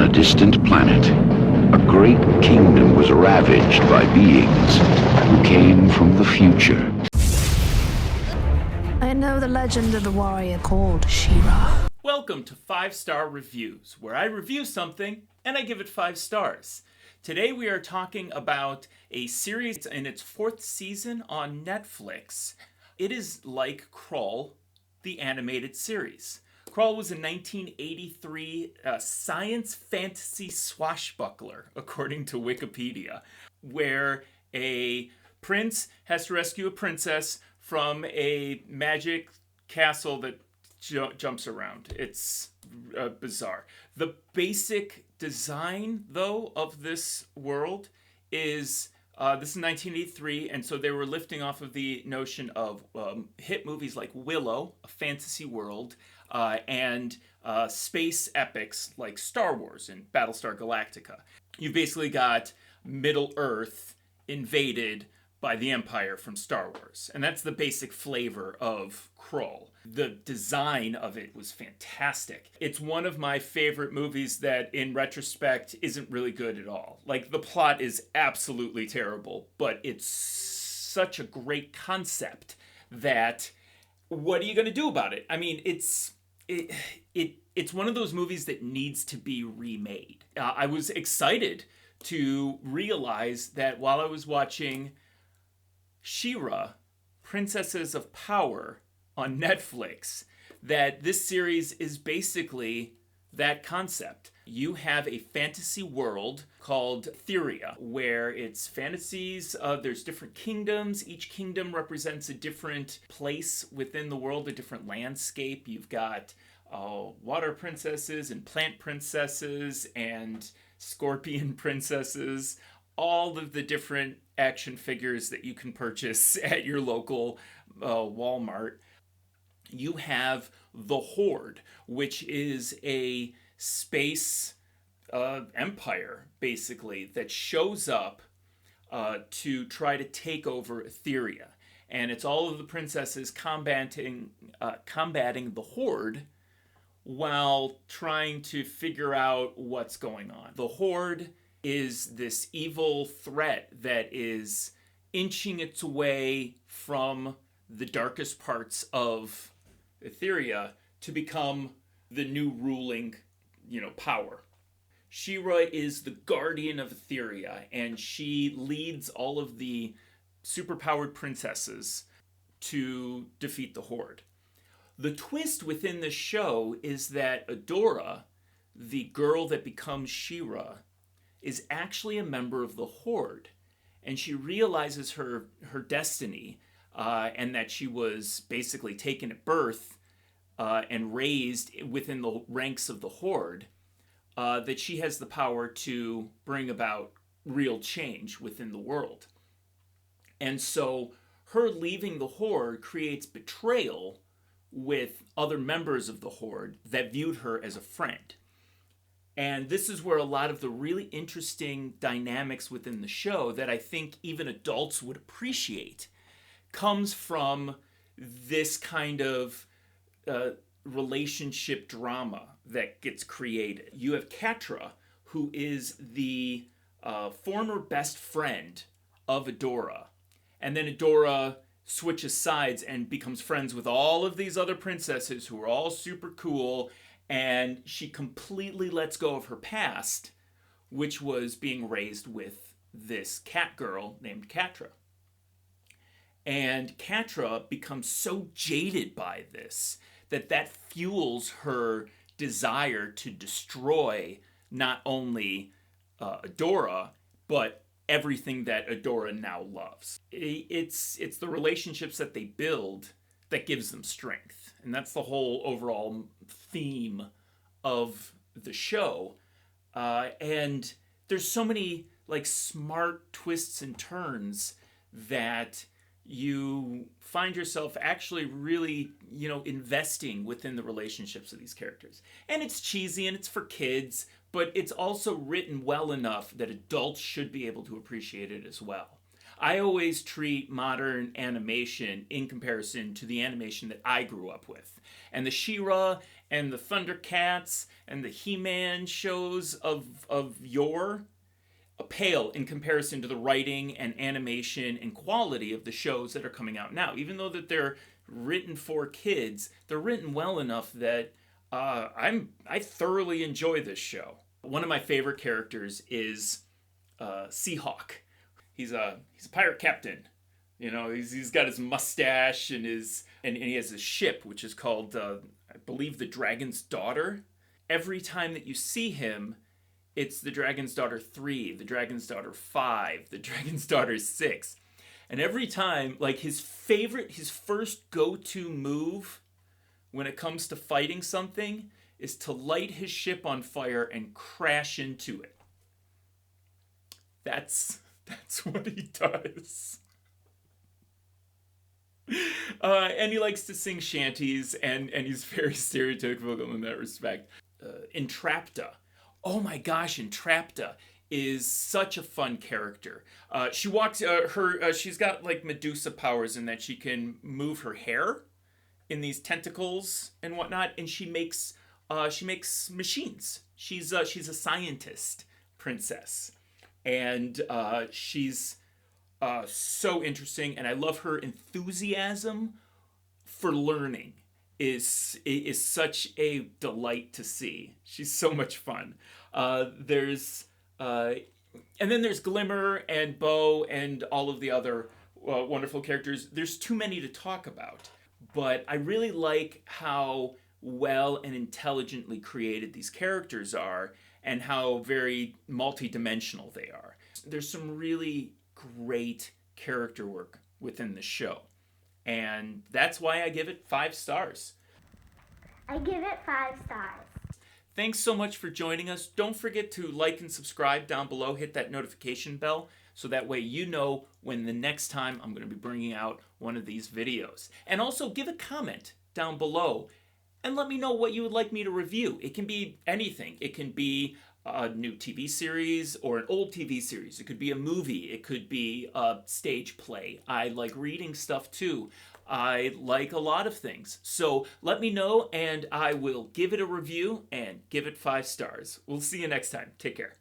a distant planet, a great kingdom was ravaged by beings who came from the future. I know the legend of the warrior called She-Ra. Welcome to 5-Star Reviews, where I review something and I give it 5 stars. Today we are talking about a series in its 4th season on Netflix. It is like KRULL, the animated series. KRULL was a 1983 science fantasy swashbuckler, according to Wikipedia, where a prince has to rescue a princess from a magic castle that jumps around. It's bizarre. The basic design, though, of this world is this is 1983, and so they were lifting off of the notion of hit movies like Willow, a fantasy world, and space epics like Star Wars and Battlestar Galactica. You've basically got Middle Earth invaded by the Empire from Star Wars. And that's the basic flavor of KRULL. The design of it was fantastic. It's one of my favorite movies that, in retrospect, isn't really good at all. Like, the plot is absolutely terrible, but it's such a great concept that what are you going to do about it? I mean, it's one of those movies that needs to be remade. I was excited to realize that while I was watching She-Ra, Princesses of Power on Netflix, that this series is basically that concept. You have a fantasy world called Etheria, where it's fantasies. There's different kingdoms. Each kingdom represents a different place within the world, a different landscape. You've got water princesses and plant princesses and scorpion princesses, all of the different action figures that you can purchase at your local Walmart. You have the Horde, which is a space empire, basically, that shows up to try to take over Etheria. And it's all of the princesses combating the Horde while trying to figure out what's going on. The Horde is this evil threat that is inching its way from the darkest parts of Etheria to become the new ruling, power. She-Ra is the guardian of Etheria, and she leads all of the superpowered princesses to defeat the Horde. The twist within the show is that Adora, the girl that becomes She-Ra, is actually a member of the Horde, and she realizes her destiny, and that she was basically taken at birth and raised within the ranks of the Horde, that she has the power to bring about real change within the world. And so her leaving the Horde creates betrayal with other members of the Horde that viewed her as a friend. And this is where a lot of the really interesting dynamics within the show that I think even adults would appreciate comes from this kind of relationship drama that gets created. You have Catra, who is the former best friend of Adora. And then Adora switches sides and becomes friends with all of these other princesses who are all super cool, and she completely lets go of her past, which was being raised with this cat girl named Catra. And Catra becomes so jaded by this that fuels her desire to destroy not only Adora, but everything that Adora now loves. It's the relationships that they build that gives them strength. And that's the whole overall theme of the show. And there's so many smart twists and turns that you find yourself actually really, investing within the relationships of these characters. And it's cheesy and it's for kids, but it's also written well enough that adults should be able to appreciate it as well. I always treat modern animation in comparison to the animation that I grew up with. And the She-Ra and the Thundercats and the He-Man shows of yore pale in comparison to the writing and animation and quality of the shows that are coming out now. Even though that they're written for kids, they're written well enough that I thoroughly enjoy this show. One of my favorite characters is Seahawk. He's a pirate captain. You know, he's got his mustache and he has a ship which is called I believe the Dragon's Daughter. Every time that you see him, it's the Dragon's Daughter 3, the Dragon's Daughter 5, the Dragon's Daughter 6. And every time, like his first go-to move when it comes to fighting something is to light his ship on fire and crash into it. That's what he does. And he likes to sing shanties, and he's very stereotypical in that respect. Entrapta. Oh my gosh, Entrapta is such a fun character. She walks, she's got like Medusa powers in that she can move her hair in these tentacles and whatnot, and she makes machines. She's a scientist princess, and she's so interesting, and I love her enthusiasm for learning is such a delight to see. She's so much fun. And then there's Glimmer and Bo and all of the other wonderful characters. There's too many to talk about, but I really like how well and intelligently created these characters are and how very multi-dimensional they are. There's some really great character work within the show, and that's why I give it 5 stars. I give it 5 stars. Thanks so much for joining us. Don't forget to like and subscribe down below. Hit that notification bell so that way you know when the next time I'm going to be bringing out one of these videos. And also give a comment down below and let me know what you would like me to review. It can be anything. It can be a new TV series or an old TV series. It could be a movie. It could be a stage play. I like reading stuff too. I like a lot of things. So let me know and I will give it a review and give it 5 stars. We'll see you next time. Take care.